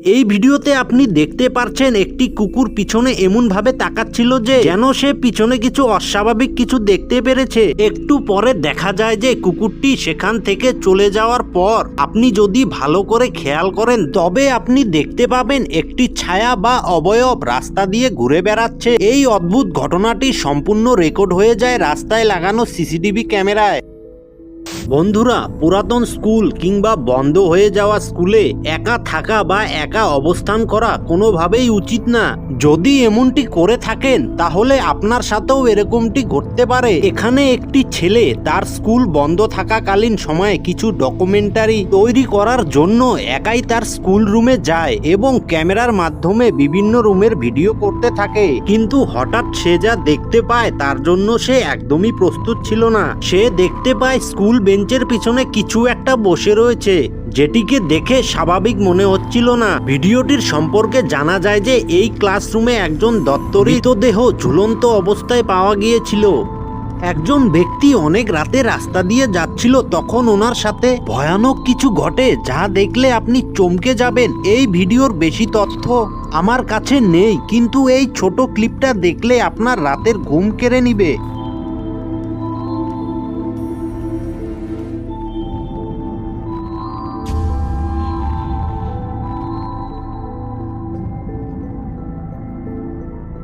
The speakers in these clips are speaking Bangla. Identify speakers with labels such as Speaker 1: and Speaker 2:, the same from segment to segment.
Speaker 1: এই ভিডিওতে আপনি দেখতে পাচ্ছেন একটি কুকুর পিছনে এমন ভাবে তাকাচ্ছিল যে যেন সে পিছনে কিছু অস্বাভাবিক কিছু দেখতে পেরেছে। একটু পরে দেখা যায় যে কুকুরটি সেখান থেকে চলে যাওয়ার পর আপনি যদি ভালো করে খেয়াল করেন তবে আপনি দেখতে পাবেন একটি ছায়া বা অবয়ব রাস্তা দিয়ে ঘুরে বেড়াচ্ছে। এই অদ্ভুত ঘটনাটি সম্পূর্ণ রেকর্ড হয়ে যায় রাস্তায় লাগানো সিসিটিভি ক্যামেরায়। বন্ধুরা, পুরাতন স্কুল কিংবা বন্ধ হয়ে যাওয়া স্কুলে একা থাকা বা একা অবস্থান করা কোনোভাবেই উচিত না। যদি এমনটি করে থাকেন তাহলে আপনার সাথেও এরকমটি ঘটতে পারে। এখানে একটি ছেলে তার স্কুল বন্ধ থাকাকালীন সময়ে কিছু ডকুমেন্টারি তৈরি করার জন্য একাই তার স্কুল রুমে যায় এবং ক্যামেরার মাধ্যমে বিভিন্ন রুমের ভিডিও করতে থাকে। কিন্তু হঠাৎ সে যা দেখতে পায় তার জন্য সে একদমই প্রস্তুত ছিল না। সে দেখতে পায় স্কুল বেঞ্চের পিছনে কিছু একটা বসে রয়েছে, যেটিকে দেখে স্বাভাবিক মনে হচ্ছিল না। ভিডিওটির সম্পর্কে জানা যায় যে এই ক্লাসরুমে একজন দত্তরিত দেহ ঝুলন্ত অবস্থায় পাওয়া গিয়েছিল। একজন ব্যক্তি অনেক রাতে রাস্তা দিয়ে যাচ্ছিল, তখন ওনার সাথে ভয়ানক কিছু ঘটে যা দেখলে আপনি চমকে যাবেন। এই ভিডিওর বেশি তথ্য আমার কাছে নেই, কিন্তু এই ছোট ক্লিপটা দেখলে আপনার রাতের ঘুম কেড়ে নিবে।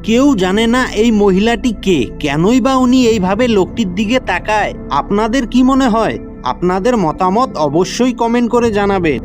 Speaker 1: কেউ জানে না এই মহিলাটি কে, কেনই বা উনি এইভাবে লোকটির দিকে তাকায়। আপনাদের কি মনে হয়? আপনাদের মতামত অবশ্যই কমেন্ট করে জানাবেন।